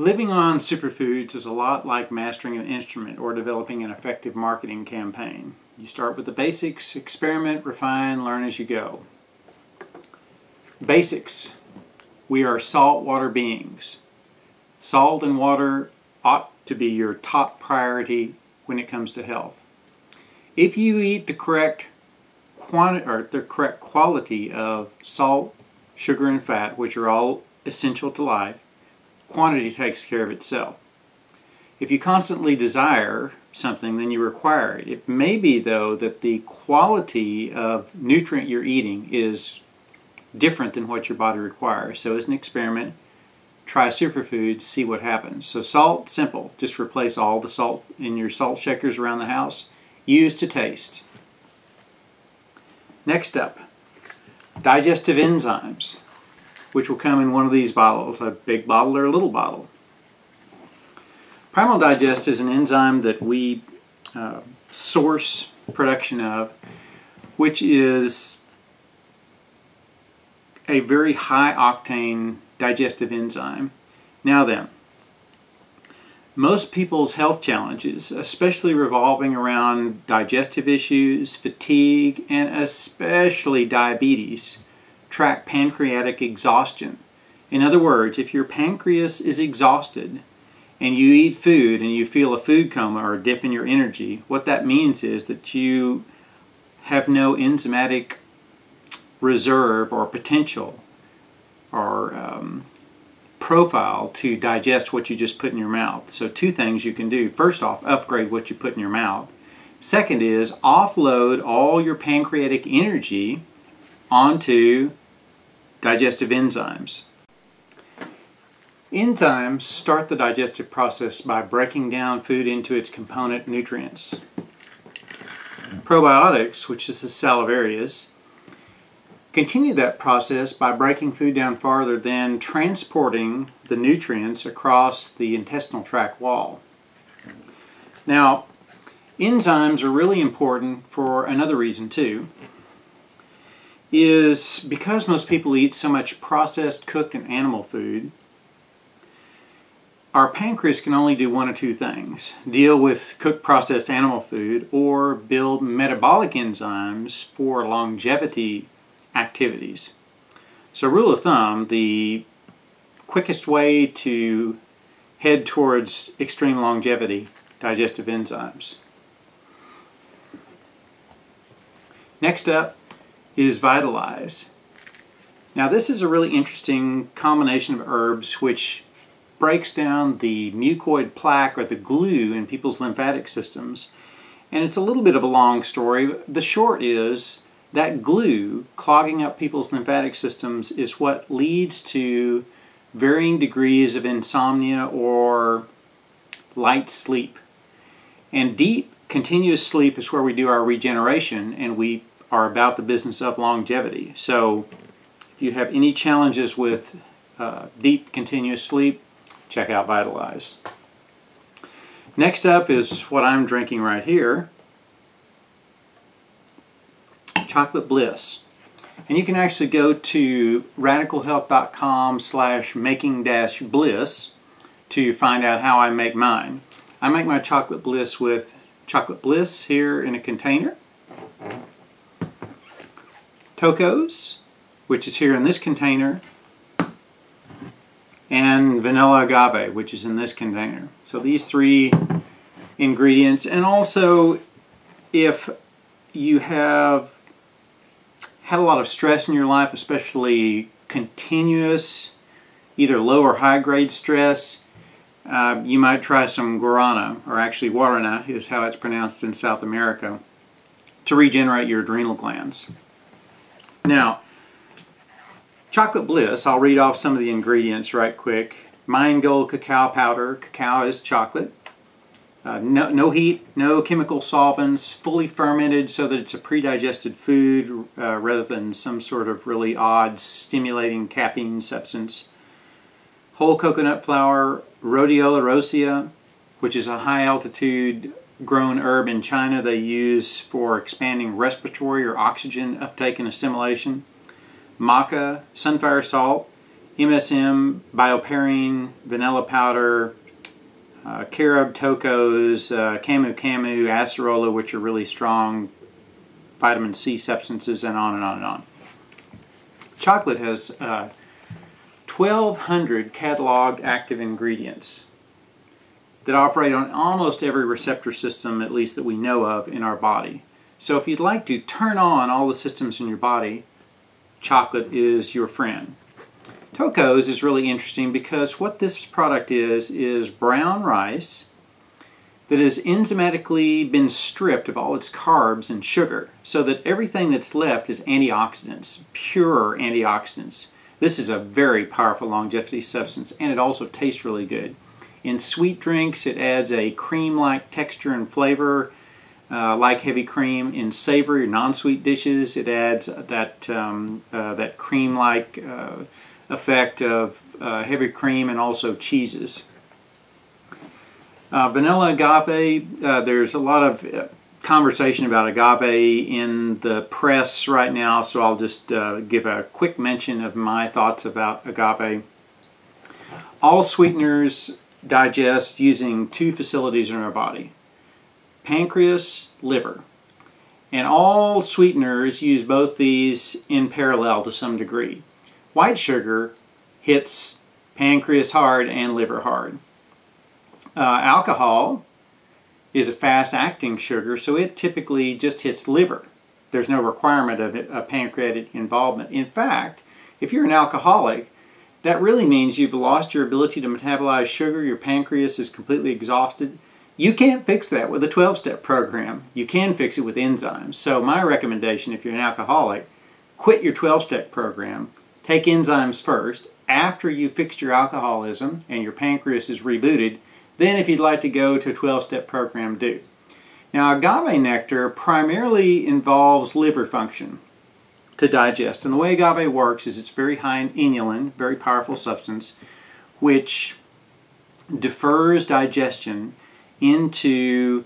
Living on superfoods is a lot like mastering an instrument or developing an effective marketing campaign. You start with the basics, experiment, refine, learn as you go. Basics. We are saltwater beings. Salt and water ought to be your top priority when it comes to health. If you eat the correct quality of salt, sugar, and fat, which are all essential to life, quantity takes care of itself. If you constantly desire something, then you require it. It may be, though, that the quality of nutrient you're eating is different than what your body requires. So as an experiment, try superfoods, see what happens. So salt, simple. Just replace all the salt in your salt shakers around the house. Use to taste. Next up, digestive enzymes, which will come in one of these bottles, a big bottle or a little bottle. Primal Digest is an enzyme that we source production of, which is a very high octane digestive enzyme. Now then, most people's health challenges, especially revolving around digestive issues, fatigue, and especially diabetes, track pancreatic exhaustion. In other words, if your pancreas is exhausted and you eat food and you feel a food coma or a dip in your energy, what that means is that you have no enzymatic reserve or potential or profile to digest what you just put in your mouth. So two things you can do. First off, upgrade what you put in your mouth. Second is offload all your pancreatic energy onto digestive enzymes. Enzymes start the digestive process by breaking down food into its component nutrients. Probiotics, which is the salivarius, continue that process by breaking food down farther, then transporting the nutrients across the intestinal tract wall. Now, enzymes are really important for another reason too, is because most people eat so much processed, cooked, and animal food, our pancreas can only do one of two things: deal with cooked, processed animal food or build metabolic enzymes for longevity activities. So rule of thumb, the quickest way to head towards extreme longevity, digestive enzymes. Next up is Vitalize. Now this is a really interesting combination of herbs which breaks down the mucoid plaque or the glue in people's lymphatic systems. And it's a little bit of a long story. The short is that glue clogging up people's lymphatic systems is what leads to varying degrees of insomnia or light sleep. And deep, continuous sleep is where we do our regeneration, and we are about the business of longevity. So if you have any challenges with deep, continuous sleep, check out Vitalize. Next up is what I'm drinking right here, Chocolate Bliss. And you can actually go to radicalhealth.com/making-bliss to find out how I make mine. I make my Chocolate Bliss with Chocolate Bliss here in a container, Tocos, which is here in this container, and vanilla agave, which is in this container. So these three ingredients. And also, if you have had a lot of stress in your life, especially continuous, either low or high grade stress, you might try some guarana, or actually guarana is how it's pronounced in South America, to regenerate your adrenal glands. Now, Chocolate Bliss, I'll read off some of the ingredients right quick. Mine-gold cacao powder. Cacao is chocolate. No heat, no chemical solvents, fully fermented so that it's a pre-digested food rather than some sort of really odd stimulating caffeine substance. Whole coconut flour, rhodiola rosea, which is a high altitude grown herb in China they use for expanding respiratory or oxygen uptake and assimilation. Maca, sunflower salt, MSM, bioperine, vanilla powder, carob, tocos, camu camu, acerola, which are really strong vitamin C substances, and on and on and on. Chocolate has 1,200 cataloged active ingredients that operate on almost every receptor system, at least that we know of, in our body. So if you'd like to turn on all the systems in your body, chocolate is your friend. Tocos is really interesting because what this product is brown rice that has enzymatically been stripped of all its carbs and sugar, so that everything that's left is antioxidants, pure antioxidants. This is a very powerful longevity substance, and it also tastes really good. In sweet drinks, it adds a cream-like texture and flavor, like heavy cream. In savory or non-sweet dishes, it adds that cream-like effect of heavy cream and also cheeses. Vanilla agave, there's a lot of conversation about agave in the press right now, so I'll just give a quick mention of my thoughts about agave. All sweeteners digest using two facilities in our body: pancreas, liver. And all sweeteners use both these in parallel to some degree. White sugar hits pancreas hard and liver hard. Alcohol is a fast-acting sugar, so it typically just hits liver. There's no requirement of a pancreatic involvement. In fact, if you're an alcoholic, that really means you've lost your ability to metabolize sugar. Your pancreas is completely exhausted. You can't fix that with a 12-step program. You can fix it with enzymes. So my recommendation, if you're an alcoholic, quit your 12-step program. Take enzymes first. After you've fixed your alcoholism and your pancreas is rebooted, then if you'd like to go to a 12-step program, do. Now, agave nectar primarily involves liver function to digest. And the way agave works is it's very high in inulin, very powerful substance, which defers digestion into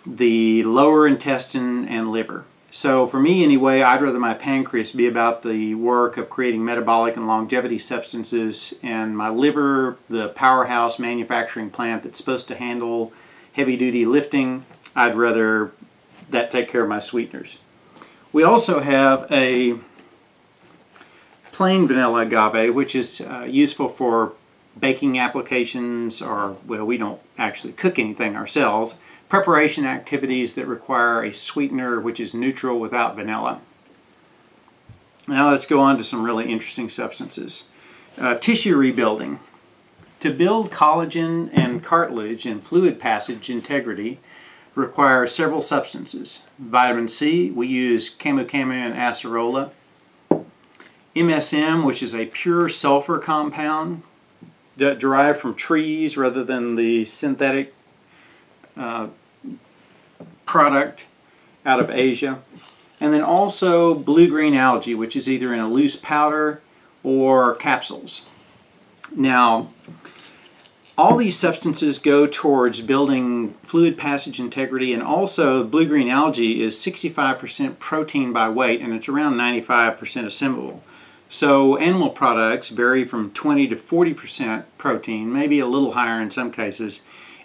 the lower intestine and liver. So for me anyway, I'd rather my pancreas be about the work of creating metabolic and longevity substances, and my liver, the powerhouse manufacturing plant that's supposed to handle heavy-duty lifting, I'd rather that take care of my sweeteners. We also have a plain vanilla agave, which is useful for baking applications, or, well, we don't actually cook anything ourselves. Preparation activities that require a sweetener which is neutral without vanilla. Now let's go on to some really interesting substances. Tissue rebuilding. To build collagen and cartilage and fluid passage integrity requires several substances. Vitamin C, we use camu camu and acerola. MSM, which is a pure sulfur compound derived from trees rather than the synthetic product out of Asia. And then also blue-green algae, which is either in a loose powder or capsules. Now, all these substances go towards building fluid passage integrity, and also blue-green algae is 65% protein by weight, and it's around 95% assimilable. So animal products vary from 20 to 40% protein, maybe a little higher in some cases.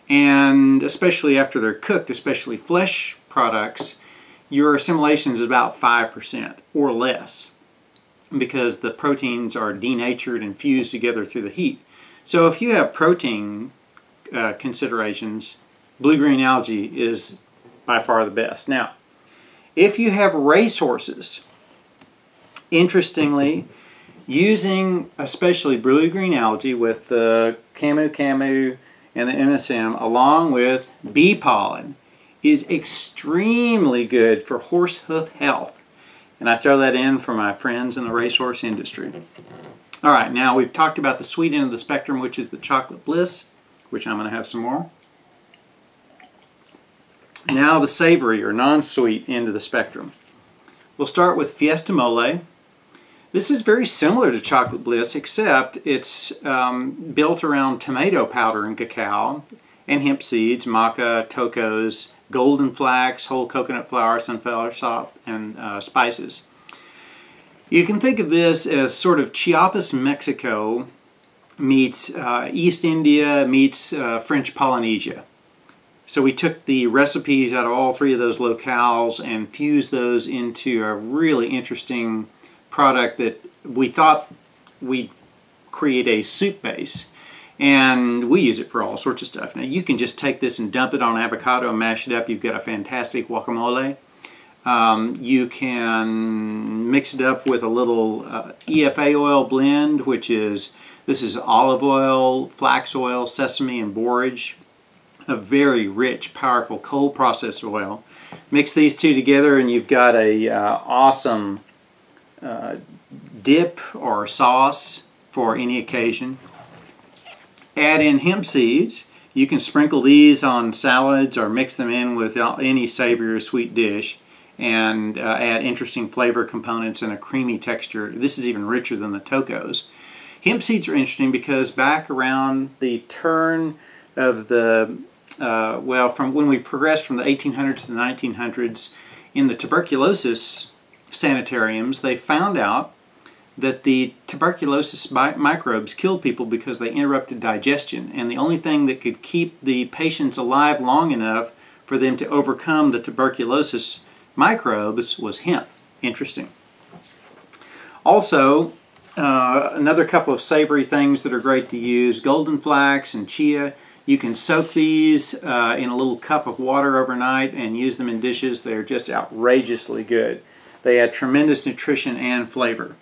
And especially after they're cooked, especially flesh products, your assimilation is about 5% or less, because the proteins are denatured and fused together through the heat. So if you have protein considerations, blue-green algae is by far the best. Now, if you have racehorses, interestingly, using especially blue-green algae with the camu camu and the MSM along with bee pollen is extremely good for horse hoof health. And I throw that in for my friends in the racehorse industry. All right, now we've talked about the sweet end of the spectrum, which is the chocolate Bliss, which I'm going to have some more. Now the savory or non-sweet end of the spectrum. We'll start with Fiesta Moly. This is very similar to chocolate Bliss, except it's built around tomato powder and cacao and hemp seeds, maca, tocos, golden flax, whole coconut flour, sunflower salt, and spices. You can think of this as sort of Chiapas, Mexico meets East India meets French Polynesia. So we took the recipes out of all three of those locales and fused those into a really interesting product that we thought we'd create a soup base. And we use it for all sorts of stuff. Now you can just take this and dump it on avocado and mash it up. You've got a fantastic guacamole. You can mix it up with a little EFA oil blend, which is, this is olive oil, flax oil, sesame, and borage. A very rich, powerful cold processed oil. Mix these two together and you've got a awesome dip or sauce for any occasion. Add in hemp seeds. You can sprinkle these on salads or mix them in with any savory or sweet dish and add interesting flavor components and a creamy texture. This is even richer than the tocos. Hemp seeds are interesting because back around the turn of the well, from when we progressed from the 1800s to the 1900s, in the tuberculosis sanitariums, they found out that the tuberculosis microbes killed people because they interrupted digestion, and the only thing that could keep the patients alive long enough for them to overcome the tuberculosis microbes was hemp. Interesting. Also, another couple of savory things that are great to use, golden flax and chia. You can soak these in a little cup of water overnight and use them in dishes. They're just outrageously good. They add tremendous nutrition and flavor.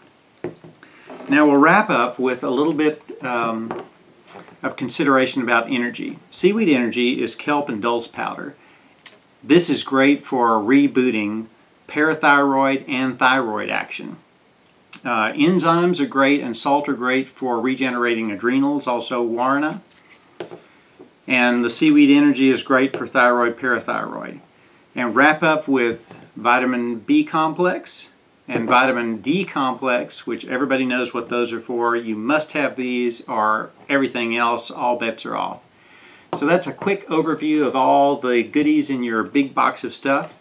Now we'll wrap up with a little bit of consideration about energy. Seaweed energy is kelp and dulse powder. This is great for rebooting parathyroid and thyroid action. Enzymes are great and salt are great for regenerating adrenals, also guarana. And the seaweed energy is great for thyroid, parathyroid. And wrap up with vitamin B complex and vitamin D complex, which everybody knows what those are for. You must have these or everything else, all bets are off. So that's a quick overview of all the goodies in your big box of stuff.